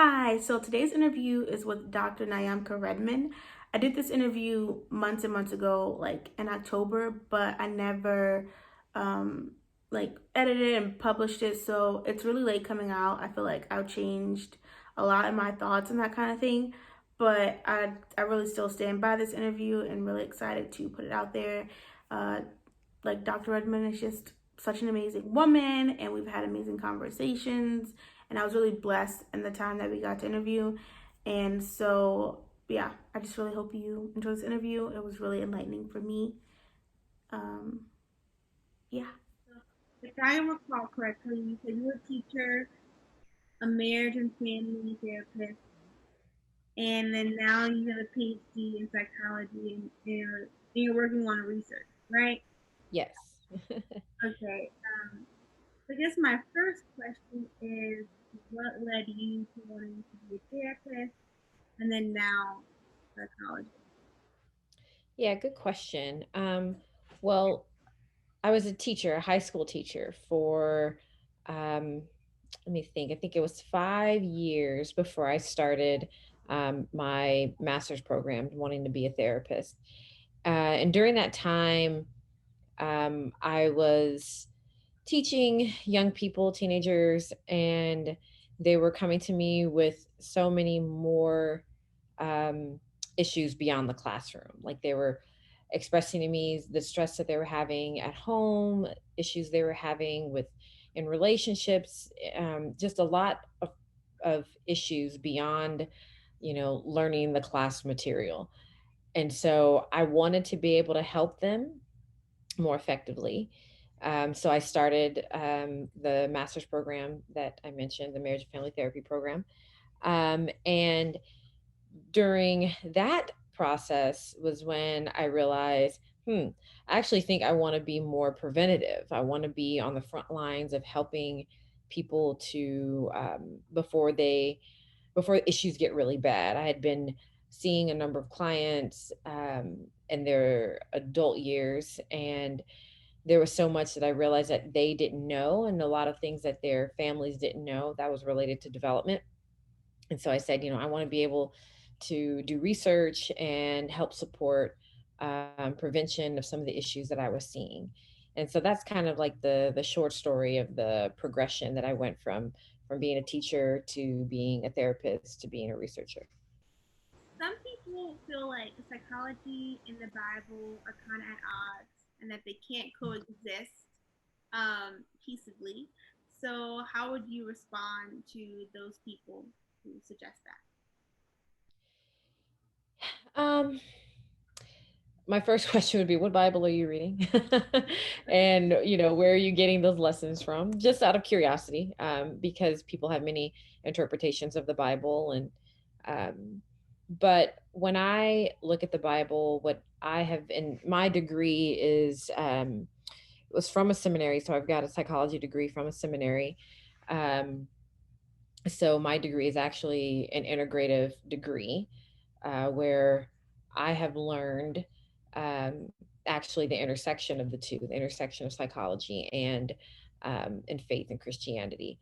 Hi, so today's interview is with Dr. Nyamka Redmond. I did this interview months and months ago, like in October, but I never um edited and published it, so it's really late coming out. I feel like I've changed a lot in my thoughts and that kind of thing, but I really still stand by this interview and really excited to put it out there. Uh, like Dr. Redmond is just such an amazing woman, and we've had amazing conversations. And I was really blessed in the time that we got to interview. And so, yeah, I just really hope you enjoy this interview. It was really enlightening for me. Um, yeah. If I recall correctly, you said you were a teacher, a marriage and family therapist, and then now you have a PhD in psychology and you're working on research, right? Yes. Okay. So I guess my first question is what led you to wanting to be a therapist and then now psychologist? Yeah, good question. Well, I was a teacher, a high school teacher for, um, let me think, I think it was 5 years before I started my master's program, wanting to be a therapist. And during that time, I was teaching young people, teenagers, and they were coming to me with so many more um, issues beyond the classroom. Like they were expressing to me the stress that they were having at home, issues they were having with in relationships, just a lot of issues beyond, learning the class material. And so I wanted to be able to help them more effectively. So I started the master's program that I mentioned, the marriage and family therapy program. And during that process was when I realized, I actually think I want to be more preventative. I want to be on the front lines of helping people to before issues get really bad. I had been seeing a number of clients in their adult years, and there was so much that I realized that they didn't know, and a lot of things that their families didn't know that was related to development. And so I said, I want to be able to do research and help support prevention of some of the issues that I was seeing. And so that's kind of like the short story of the progression that I went from being a teacher to being a therapist to being a researcher. Some people feel like psychology and the Bible are kind of at odds and that they can't coexist peaceably. So, how would you respond to those people who suggest that? Um, my first question would be, what Bible are you reading? And, where are you getting those lessons from? Just out of curiosity, because people have many interpretations of the Bible. Um, but when I look at the Bible, what I have in my degree is, was from a seminary. So I've got a psychology degree from a seminary. Um, so my degree is actually an integrative degree, where I have learned actually the intersection of the two, the intersection of psychology and faith and Christianity.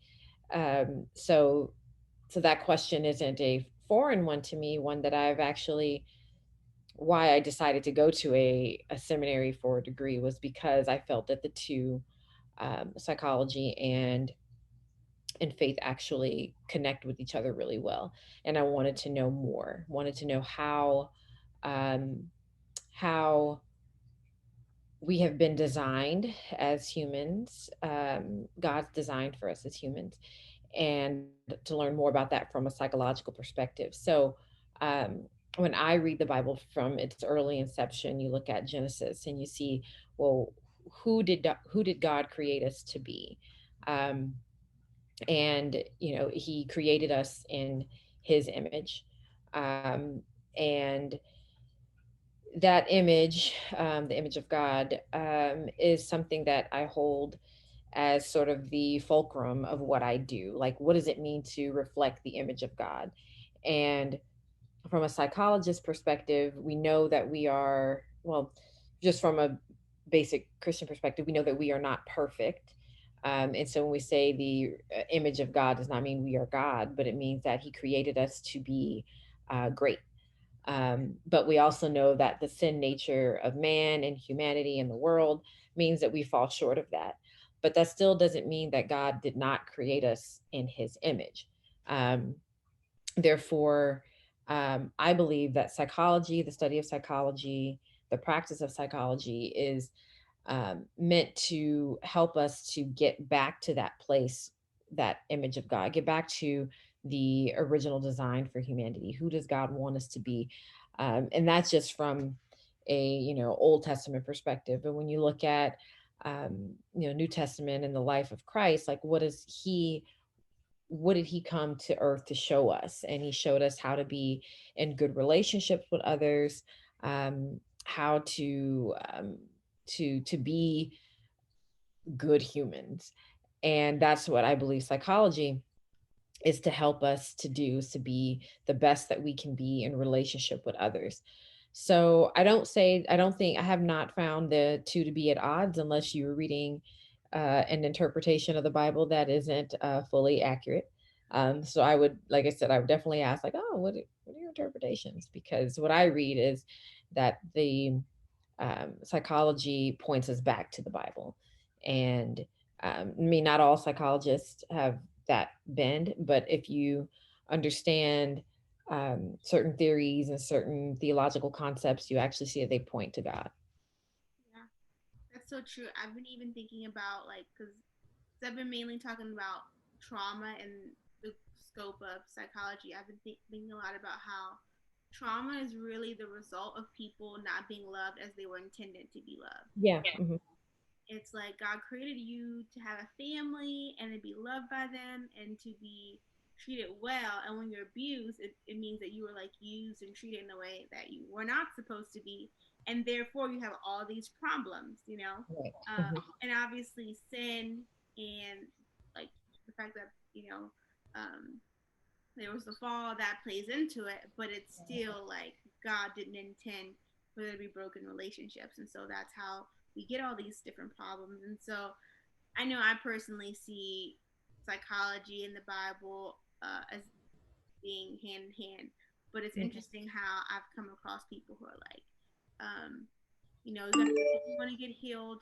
So so that question isn't a foreign one to me, one that I've actually why I decided to go to a seminary for a degree was because I felt that the two, psychology and faith, actually connect with each other really well. And I wanted to know more, wanted to know um, how we have been designed as humans. God's designed for us as humans, and to learn more about that from a psychological perspective. So, um, when I read the Bible from its early inception, you look at Genesis and you see, well, who did God create us to be? Um, and He created us in His image, um, and that image, the image of God, is something that I hold as sort of the fulcrum of what I do. Like, what does it mean to reflect the image of God? And from a psychologist perspective, we know that we are, well, just from a basic Christian perspective, we know that we are not perfect. And so when we say the image of God does not mean we are God, but it means that He created us to be great. But we also know that the sin nature of man and humanity and the world means that we fall short of that. But that still doesn't mean that God did not create us in His image. Um, Therefore, I believe that psychology, the study of psychology, the practice of psychology is meant to help us to get back to that place, that image of God, get back to the original design for humanity. Who does God want us to be? And that's just from a Old Testament perspective. But when you look at New Testament and the life of Christ, like what did he come to earth to show us? And he showed us how to be in good relationships with others, how to be good humans. And that's what I believe psychology is to help us to do, is to be the best that we can be in relationship with others. So I don't think, I have not found the two to be at odds unless you're reading an interpretation of the Bible that isn't fully accurate. So I would, like I said, I would definitely ask, like, oh, what are your interpretations? Because what I read is that the psychology points us back to the Bible. And I mean, not all psychologists have that bend, but if you understand certain theories and certain theological concepts, you actually see that they point to God. Yeah, that's so true. I've been even thinking about like because I've been mainly talking about trauma and the scope of psychology. I've been thinking a lot about how trauma is really the result of people not being loved as they were intended to be loved. Yeah. Hmm. It's like God created you to have a family and to be loved by them and to be treated well. And when you're abused, it means that you were like used and treated in a way that you were not supposed to be. And therefore, you have all these problems, you know? Right. Hmm. And obviously, sin and like the fact that, um, there was the fall that plays into it, but it's still like God didn't intend for there to be broken relationships. And so that's how we get all these different problems. And so I know I personally see psychology in the Bible as being hand in hand, but it's interesting how I've come across people who are like, um, if you want to get healed,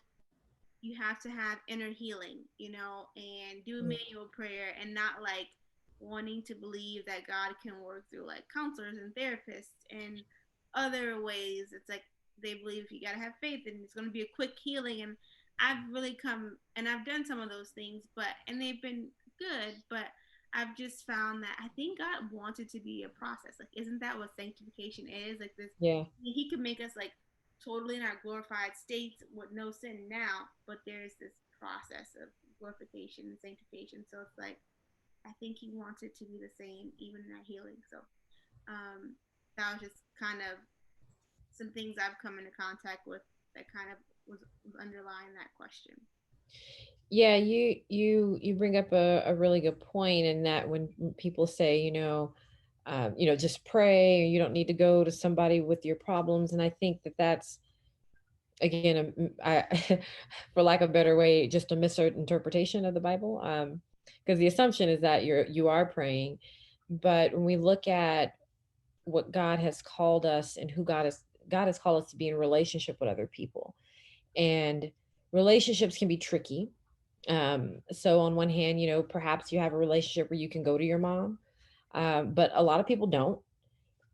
you have to have inner healing, and do manual prayer and not like wanting to believe that God can work through like counselors and therapists and other ways. It's like they believe you got to have faith and it's going to be a quick healing. And I've really come and I've done some of those things, and they've been good, but I've just found that I think God wanted to be a process. Like, isn't that what sanctification is? Like this, Yeah. He could make us like totally in our glorified states with no sin now, but there's this process of glorification and sanctification. So it's like I think he wants it to be the same even in our healing. So um, that was just kind of some things I've come into contact with that kind of was underlying that question. Yeah, you bring up a really good point in that when people say, just pray, you don't need to go to somebody with your problems. And I think that that's, again, for lack of a better way, just a misinterpretation of the Bible. Because the assumption is that you are praying, but when we look at what God has called us and who God has called us to be in relationship with other people, and relationships can be tricky. So on one hand, perhaps you have a relationship where you can go to your mom, but a lot of people don't,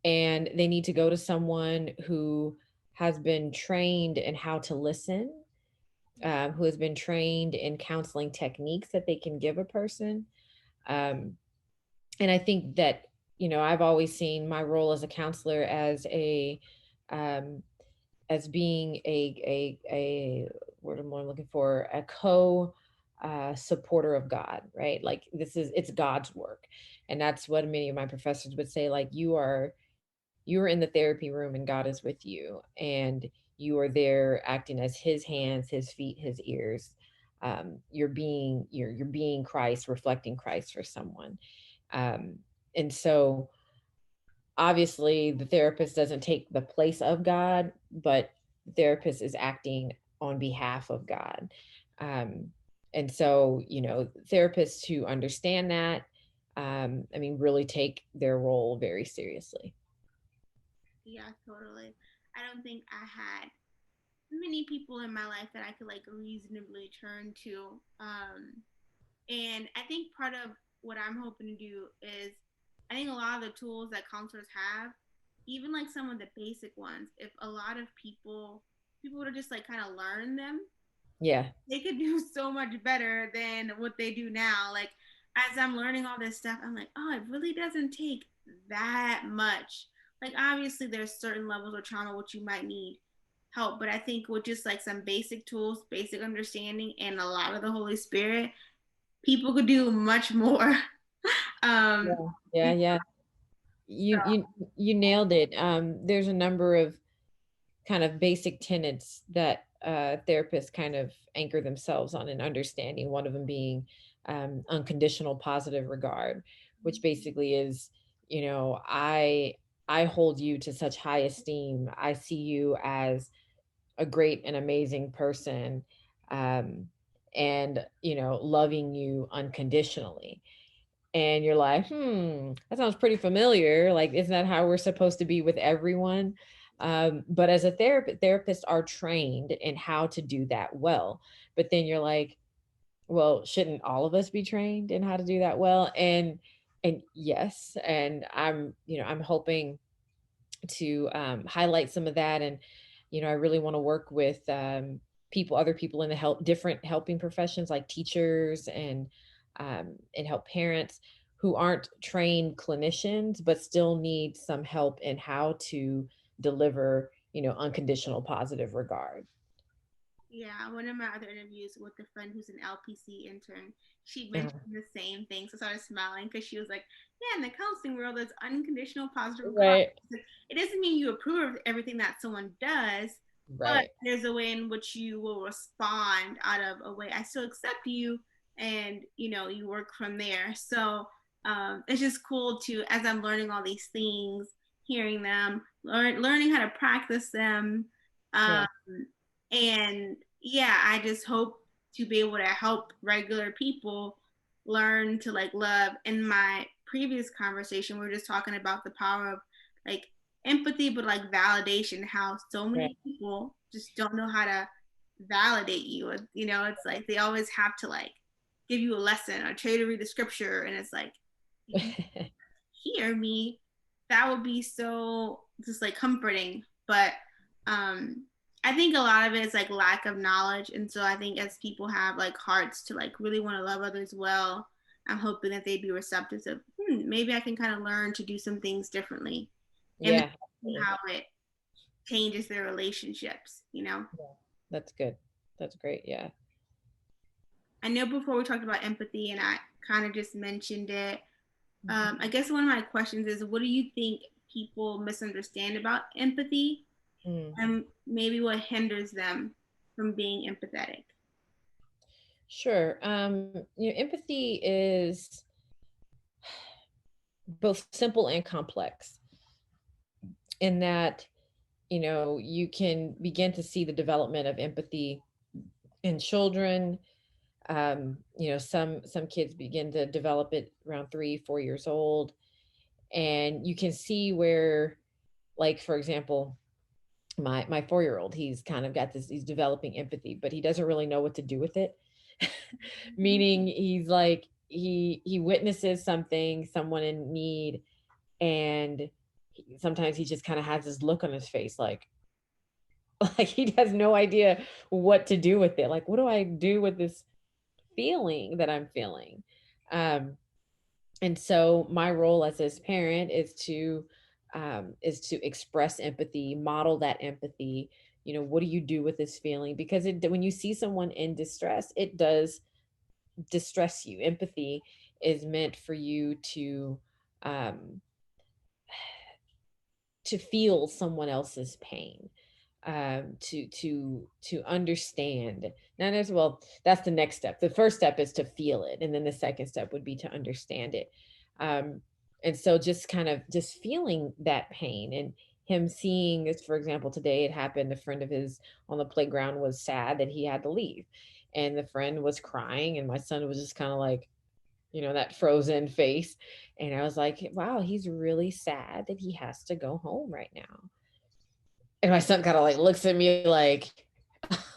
and they need to go to someone who has been trained in how to listen, who has been trained in counseling techniques that they can give a person. Um, and I think that, I've always seen my role as a counselor um, as being a word I'm looking for, a co supporter of God, right? Like it's God's work. And that's what many of my professors would say, like you are in the therapy room and God is with you, and you are there acting as his hands, his feet, his ears. You're being Christ, reflecting Christ for someone. Um, and so obviously the therapist doesn't take the place of God, but the therapist is acting on behalf of God. Um, And so, therapists who understand that, I mean, really take their role very seriously. Yeah, totally. I don't think I had many people in my life that I could like reasonably turn to. And I think part of what I'm hoping to do is I think a lot of the tools that counselors have, even like some of the basic ones, if a lot of people would have just like kind of learn them, Yeah. they could do so much better than what they do now. Like as I'm learning all this stuff, I'm like, oh, it really doesn't take that much. Like obviously there's certain levels of trauma which you might need help, but I think with just like some basic tools, basic understanding, and a lot of the Holy Spirit, people could do much more. um, Yeah. Yeah. Yeah. You nailed it. There's a number of kind of basic tenets that therapists kind of anchor themselves on in understanding. One of them being unconditional positive regard, which basically is, I hold you to such high esteem. I see you as a great and amazing person, um, and loving you unconditionally. And you're like, that sounds pretty familiar. Like, isn't that how we're supposed to be with everyone? But as a therapists are trained in how to do that well. But then you're like, well, shouldn't all of us be trained in how to do that well? And yes, and I'm hoping to highlight some of that. And I really want to work with other people in the different helping professions, like teachers and help parents who aren't trained clinicians but still need some help in how to deliver unconditional positive regard. Yeah, one of my other interviews with a friend who's an LPC intern, she Uh, mentioned the same thing. So I started smiling because she was like, yeah, in the counseling world, there's unconditional positive regard. right. It doesn't mean you approve of everything that someone does, but Right. there's a way in which you will respond out of a way, I still accept you, and you work from there. So it's just cool to, as I'm learning all these things, hearing them, learning how to practice them. Yeah. Um, and yeah, I just hope to be able to help regular people learn to like love. In my previous conversation, we were just talking about the power of like empathy, but like validation, how so Right. many people just don't know how to validate you. It's like they always have to like give you a lesson or tell you to read the scripture. And it's like, if you hear me, that would be so just like comforting. But um I think a lot of it is like lack of knowledge. And so I think as people have like hearts to like really want to love others well, I'm hoping that they'd be receptive to maybe I can kind of learn to do some things differently and Yeah. see how it changes their relationships. Yeah. That's good. That's great. Yeah. I know before we talked about empathy and I kind of just mentioned it. I guess one of my questions is, what do you think people misunderstand about empathy, Mm. and maybe what hinders them from being empathetic? Sure. Empathy is both simple and complex in that, you can begin to see the development of empathy in children. Some kids begin to develop it around 3, 4 years old. And you can see where, like, for example, my 4-year old, he's kind of got this, he's developing empathy, but he doesn't really know what to do with it. Meaning he's like, he witnesses someone in need, and sometimes he just kind of has this look on his face like like he has no idea what to do with it. Like, what do I do with this feeling that I'm feeling? um and so my role as his parent is to express empathy, model that empathy. What do you do with this feeling? Because when you see someone in distress, it does distress you. Empathy is meant for you um to feel someone else's pain, to understand. Not as well, that's the next step. The first step is to feel it, and then the second step would be to understand it. um and so just kind of just feeling that pain, and him seeing this. For example, today it happened, a friend of his on the playground was sad that he had to leave, and the friend was crying, and my son was just kind of like, that frozen face. And I was like, wow, he's really sad that he has to go home right now. And my son kind of like looks at me like,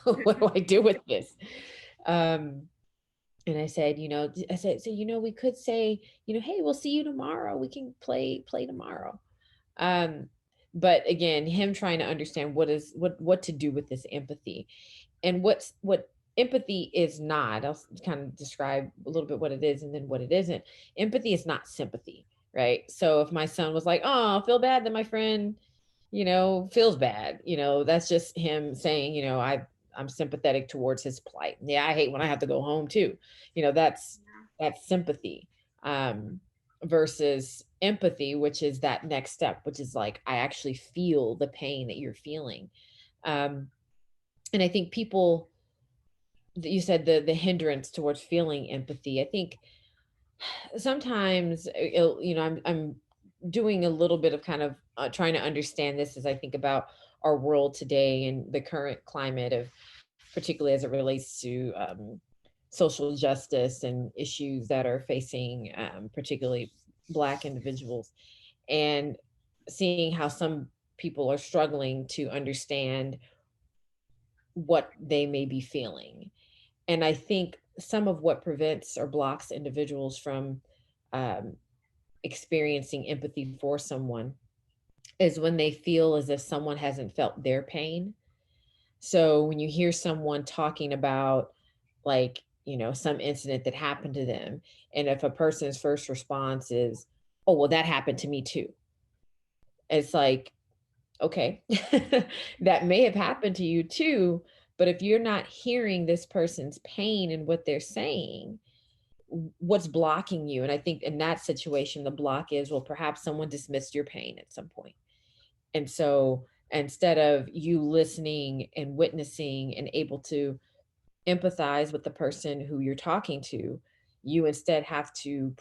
what do I do with this? Um, and I said, we could say, hey, we'll see you tomorrow. We can play tomorrow. Um, but again, him trying to understand what to do with this empathy, and what empathy is not. I'll kind of describe a little bit what it is and then what it isn't. Empathy is not sympathy, right? So if my son was like, oh, I feel bad that my friend, feels bad, that's just him saying, I'm sympathetic towards his plight. Yeah, I hate when I have to go home too. That's sympathy. Versus empathy, which is that next step, which is like, I actually feel the pain that you're feeling. Um, and I think people, you said the hindrance towards feeling empathy. I think sometimes, I'm doing a little bit of kind of trying to understand this as I think about our world today and the current climate of, particularly as it relates to social justice and issues that are facing particularly Black individuals, and seeing how some people are struggling to understand what they may be feeling. And I think some of what prevents or blocks individuals from um, experiencing empathy for someone is when they feel as if someone hasn't felt their pain. So when you hear someone talking about, like, some incident that happened to them, and if a person's first response is, oh, well, that happened to me too, it's like, okay, that may have happened to you too. But if you're not hearing this person's pain and what they're saying, what's blocking you? And I think in that situation, the block is, well, perhaps someone dismissed your pain at some point. And so instead of you listening and witnessing and able to empathize with the person who you're talking to, you instead have to,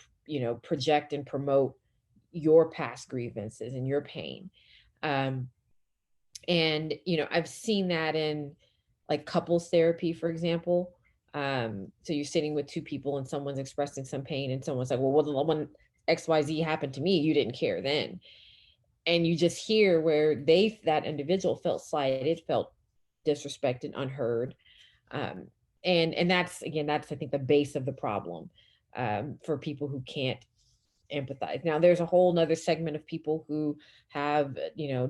project and promote your past grievances and your pain. Um, and I've seen that in like couples therapy, for example. So you're sitting with two people and someone's expressing some pain, and someone's like, well, when XYZ happened to me, you didn't care then. And you just hear where that individual felt slighted, felt disrespected, unheard. um, and that's I think the base of the problem, for people who can't empathize. Now there's a whole nother segment of people who have,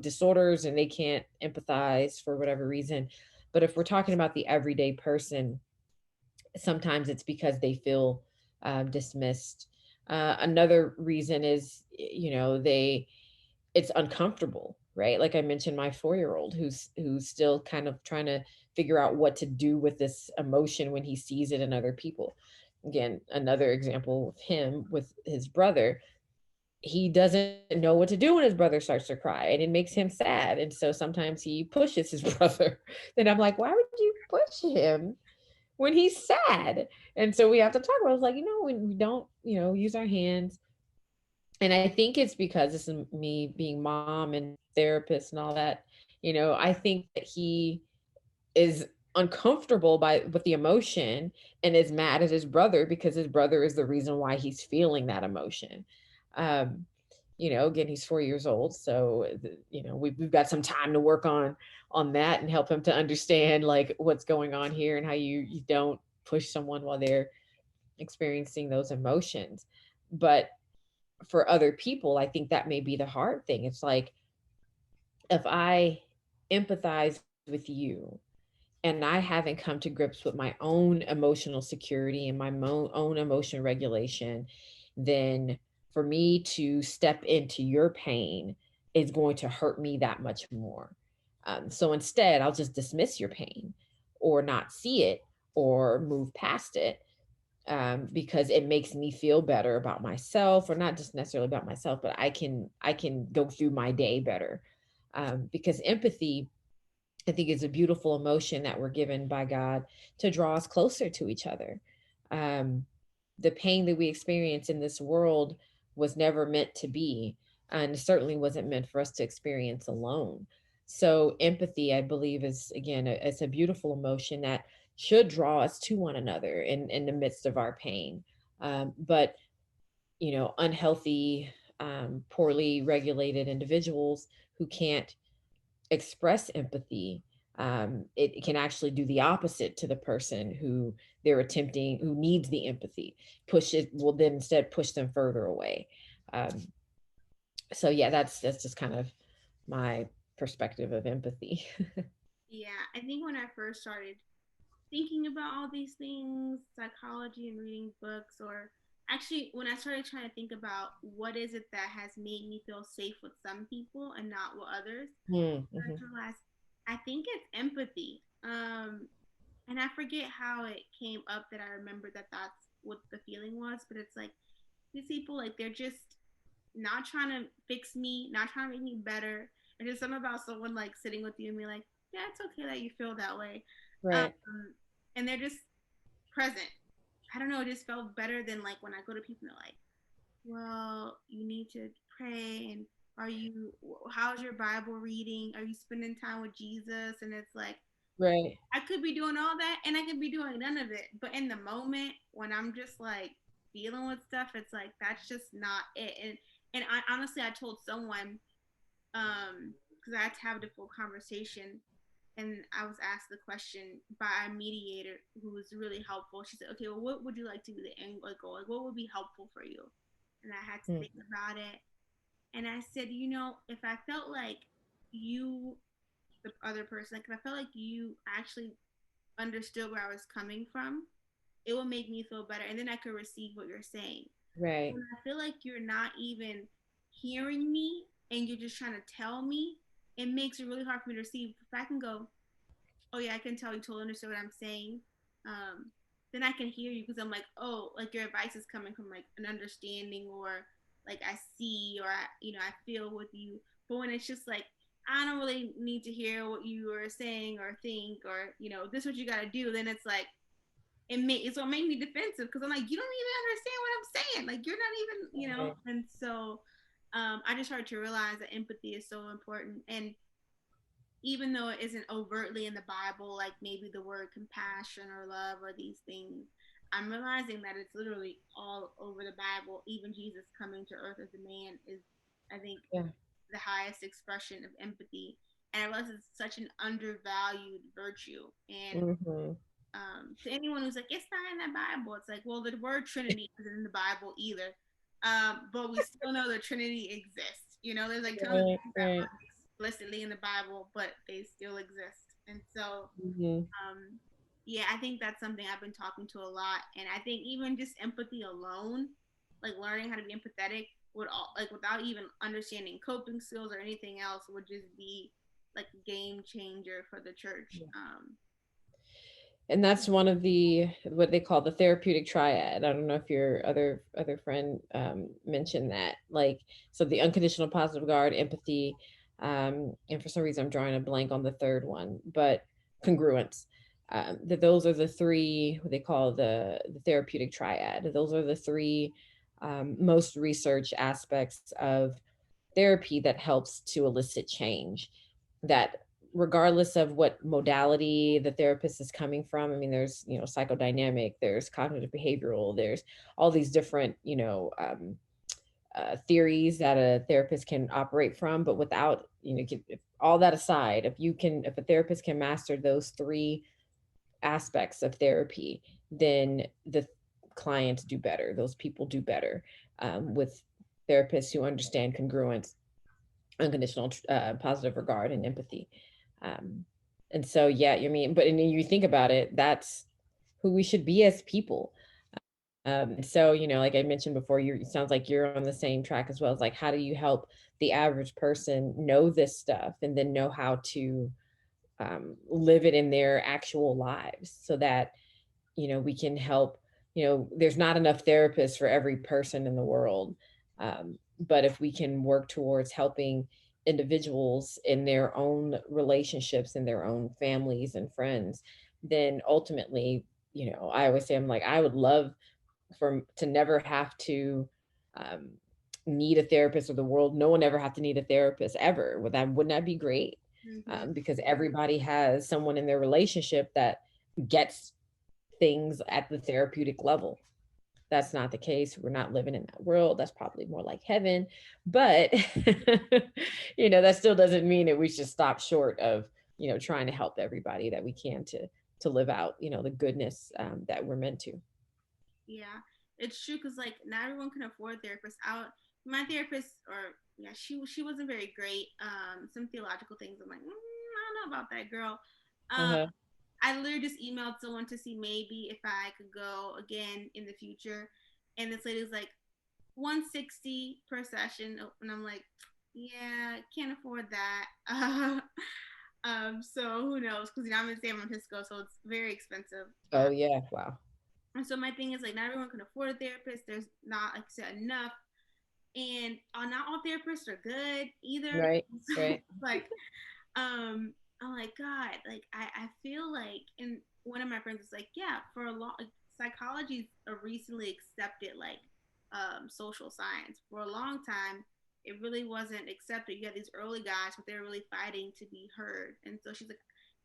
disorders, and they can't empathize for whatever reason. But if we're talking about the everyday person, sometimes it's because they feel dismissed. Another reason is, they it's uncomfortable, right? Like I mentioned, my 4-year-old who's still kind of trying to figure out what to do with this emotion when he sees it in other people. Again, another example of him with his brother. He doesn't know what to do when his brother starts to cry, and it makes him sad. And so sometimes he pushes his brother. Then I'm like, why would you push him when he's sad? And so we have to talk about it. I was like, we don't, use our hands. And I think it's because this is me being mom and therapist and all that. I think that he is uncomfortable with the emotion and is mad at his brother because his brother is the reason why he's feeling that emotion. Um, again, he's 4 years old, so we've got some time to work on that and help him to understand like what's going on here, and how you don't push someone while they're experiencing those emotions. But for other people, I think that may be the hard thing. It's like, if I empathize with you and I haven't come to grips with my own emotional security and my own emotion regulation, then for me to step into your pain is going to hurt me that much more. So instead, I'll just dismiss your pain or not see it or move past it, because it makes me feel better about myself, or not just necessarily about myself, but I can go through my day better. Because empathy, I think, is a beautiful emotion that we're given by God to draw us closer to each other. Um, the pain that we experience in this world was never meant to be, and certainly wasn't meant for us to experience alone. So empathy, I believe, is, again, it's a beautiful emotion that should draw us to one another in the midst of our pain. But unhealthy, poorly regulated individuals who can't express empathy, it can actually do the opposite to the person who needs the empathy. Push it will then instead push them further away. Um, so yeah, that's just kind of my perspective of empathy. Yeah, I think when I first started thinking about all these things, psychology and reading books, or actually when I started trying to think about what is it that has made me feel safe with some people and not with others, I Mm-hmm. realized I think it's empathy. And I forget how it came up that I remember that that's what the feeling was, but it's like these people, like they're just not trying to fix me, not trying to make me better. And just something about someone like sitting with you and be like, yeah, it's okay that you feel that way. Right. Um, and they're just present. I don't know, it just felt better than like when I go to people and they're like, well, you need to pray and how's your Bible reading? Are you spending time with Jesus? And it's like, Right. I could be doing all that and I could be doing none of it. But in the moment when I'm just like dealing with stuff, it's like that's just not it. And I honestly I told someone, because I had to have a full conversation and I was asked the question by a mediator who was really helpful. She said, okay, well, what would you like to be the end goal? Like, what would be helpful for you? And I had to Mm. think about it. And I said, you know, if I felt like you, the other person, like if I felt like you actually understood where I was coming from, it will make me feel better. And then I could receive what you're saying. Right. When I feel like you're not even hearing me and you're just trying to tell me, it makes it really hard for me to receive. If I can go, oh yeah, I can tell you totally understand what I'm saying. Then I can hear you because I'm like, oh, like your advice is coming from like an understanding or like I see or I feel with you. But when it's just like I don't really need to hear what you are saying or think or this is what you got to do, then it's like it's what made me defensive because I'm like you don't even understand what I'm saying. Like you're not even Right. And so I just started to realize that empathy is so important and even though it isn't overtly in the Bible, like maybe the word compassion or love or these things, I'm realizing that it's literally all over the Bible. Even Jesus coming to earth as a man is, I think, Yeah. the highest expression of empathy. And I realize it's such an undervalued virtue. And Mm-hmm. to anyone who's like, it's not in the Bible, it's like, well, the word Trinity isn't in the Bible either. But we still know the Trinity exists. There's like tons of Right. things that Right. aren't explicitly in the Bible, but they still exist. And so, Mm-hmm. yeah, I think that's something I've been talking to a lot. And I think even just empathy alone, like learning how to be empathetic, would all like without even understanding coping skills or anything else, would just be like a game changer for the church. And that's one of the what they call the therapeutic triad. I don't know if your other friend mentioned that. Like, so the unconditional positive regard, empathy, and for some reason I'm drawing a blank on the third one, but congruence. That those are the three what they call the therapeutic triad. Those are the three most research aspects of therapy that helps to elicit change. That regardless of what modality the therapist is coming from, I mean, there's psychodynamic, there's cognitive behavioral, there's all these different theories that a therapist can operate from. But without if all that aside, if a therapist can master those three aspects of therapy, then the clients do better, those people do better, with therapists who understand congruence, unconditional positive regard, and empathy. um, and so yeah, you mean, but and you think about it, that's who we should be as people. So like I mentioned before, it sounds like you're on the same track as well. It's like, how do you help the average person know this stuff and then know how to live it in their actual lives so that we can help. There's not enough therapists for every person in the world. But if we can work towards helping individuals in their own relationships in their own families and friends, then ultimately, I always say, I'm like, I would love to never have to um, need a therapist, or the world no one ever have to need a therapist ever. Wouldn't that be great? Mm-hmm. Because everybody has someone in their relationship that gets things at the therapeutic level. That's not the case. We're not living in that world. That's probably more like heaven. But, that still doesn't mean that we should stop short of, trying to help everybody that we can to live out, the goodness that we're meant to. Yeah, it's true because like not everyone can afford therapists. Out my therapist, or yeah, she wasn't very great. Some theological things. I'm like, I don't know about that girl. Um, Uh-huh. I literally just emailed someone to see maybe if I could go again in the future, and this lady was like 160 per session, and I'm like, yeah, can't afford that. So who knows? Because I'm in San Francisco, so it's very expensive. Oh yeah. Wow. And so my thing is like, not everyone can afford a therapist. There's not, like I said, enough, and not all therapists are good either. Right. So Right. like, I'm like, God, like I feel like, and one of my friends was like, yeah, for a long, like, psychology recently accepted like social science. For a long time, it really wasn't accepted. You had these early guys, but they were really fighting to be heard. And so she's like,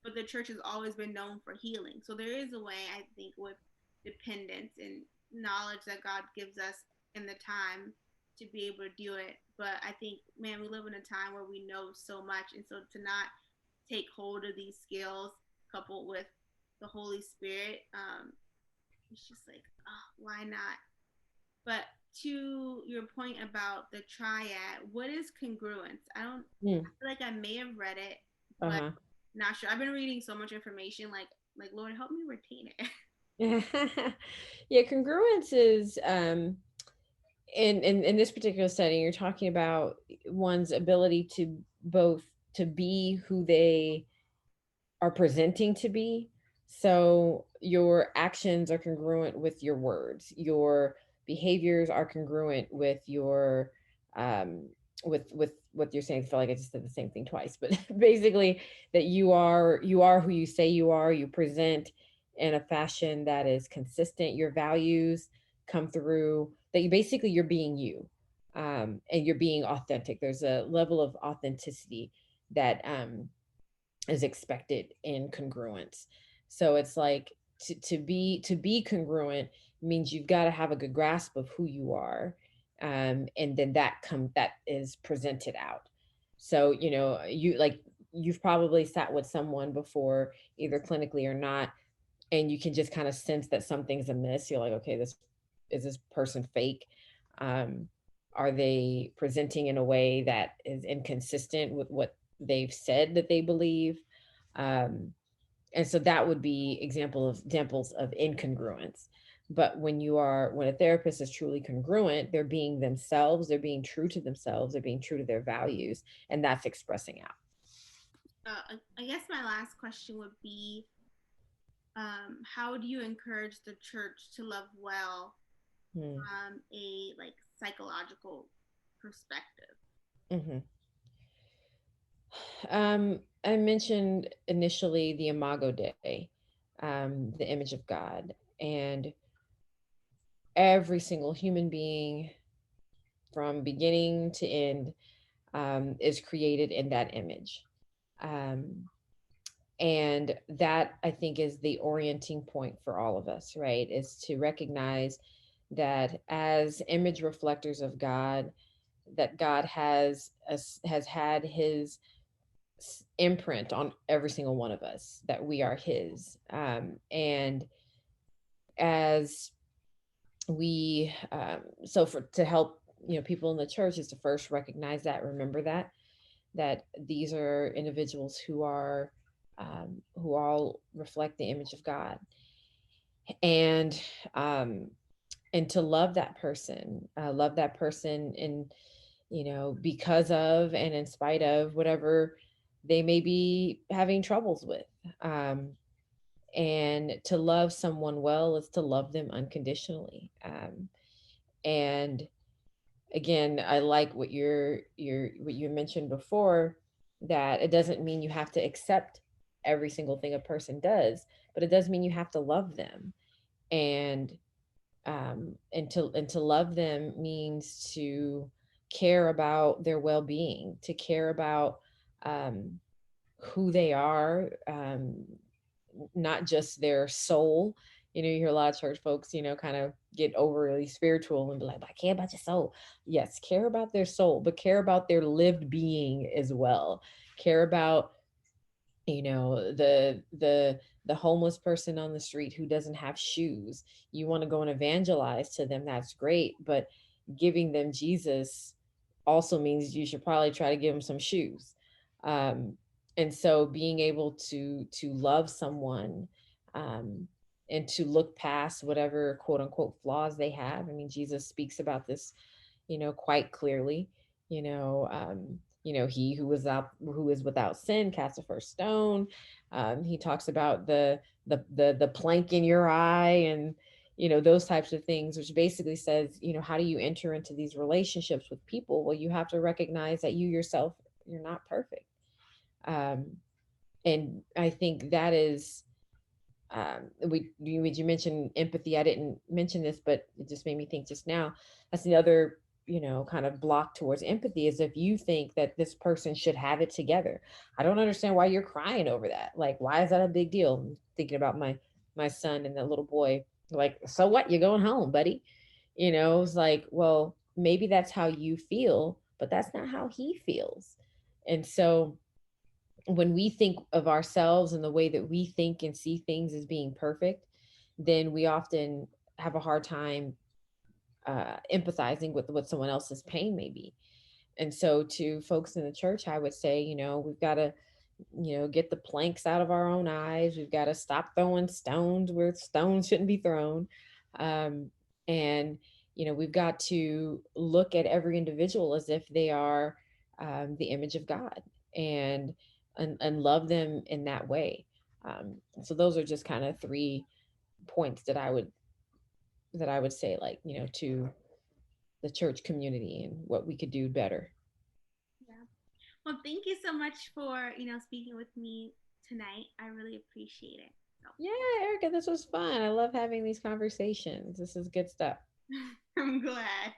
but the church has always been known for healing. So there is a way, I think, with dependence and knowledge that God gives us in the time to be able to do it. But I think, man, we live in a time where we know so much, and so to not take hold of these skills coupled with the Holy Spirit, it's just like, oh, why not? But to your point about the triad, what is congruence? I Mm. feel like I may have read it, but Uh-huh. not sure. I've been reading so much information, like Lord help me retain it. Yeah, congruence is in this particular setting, you're talking about one's ability to both to be who they are presenting to be. So your actions are congruent with your words. Your behaviors are congruent with your um with what you're saying. I feel like I just said the same thing twice, but basically that you are who you say you are. You present in a fashion that is consistent. Your values come through. That you basically you're being you, and you're being authentic. There's a level of authenticity that is expected in congruence. So it's like to be congruent means you've got to have a good grasp of who you are, and then that is presented out. So you've probably sat with someone before, either clinically or not, and you can just kind of sense that something's amiss. You're like, okay, this person fake? Um, are they presenting in a way that is inconsistent with what they've said that they believe? Um, and so that would be examples of incongruence. But when a therapist is truly congruent, they're being themselves, they're being true to themselves, they're being true to their values, and that's expressing out. I guess my last question would be, how do you encourage the church to love well Hmm. from a like psychological perspective? Hmm. I mentioned initially the Imago Dei, the image of God, and every single human being from beginning to end is created in that image. Um, and that I think is the orienting point for all of us, right? Is to recognize that as image reflectors of God, that God has had his imprint on every single one of us, that we are his, and as we so for to help people in the church is to first recognize that, remember that these are individuals who all reflect the image of God, and um and to love that person, and because of and in spite of whatever they may be having troubles with. um and to love someone well is to love them unconditionally. And again, I like what you mentioned before, that it doesn't mean you have to accept every single thing a person does, but it does mean you have to love them. And and to love them means to care about their well-being, to care about um, who they are, not just their soul. You hear a lot of church folks, kind of get overly spiritual and be like, "But I care about your soul." Yes, care about their soul, but care about their lived being as well. Care about, the homeless person on the street who doesn't have shoes. You want to go and evangelize to them, that's great, but giving them Jesus also means you should probably try to give them some shoes. um, and so being able to love someone, um, and to look past whatever quote unquote flaws they have. I mean, Jesus speaks about this, quite clearly. He who is without sin cast the first stone. He talks about the plank in your eye, and those types of things, which basically says, how do you enter into these relationships with people? Well, you have to recognize that you yourself, you're not perfect. um, and I think that is, you mentioned empathy. I didn't mention this, but it just made me think just now. That's the other, kind of block towards empathy, is if you think that this person should have it together. I don't understand why you're crying over that. Like, why is that a big deal? I'm thinking about my son and the little boy. Like, so what? You're going home, buddy. It's like, well, maybe that's how you feel, but that's not how he feels. And so when we think of ourselves and the way that we think and see things as being perfect, then we often have a hard time empathizing with what someone else's pain may be. And so, to folks in the church, I would say, we've got to, get the planks out of our own eyes. We've got to stop throwing stones where stones shouldn't be thrown. Um, and, we've got to look at every individual as if they are, the image of God, and, and love them in that way. So those are just kind of three points that I would say, like, to the church community and what we could do better. Yeah. Well, thank you so much for speaking with me tonight. I really appreciate it. So Yeah, Erica, this was fun. I love having these conversations. This is good stuff. I'm glad.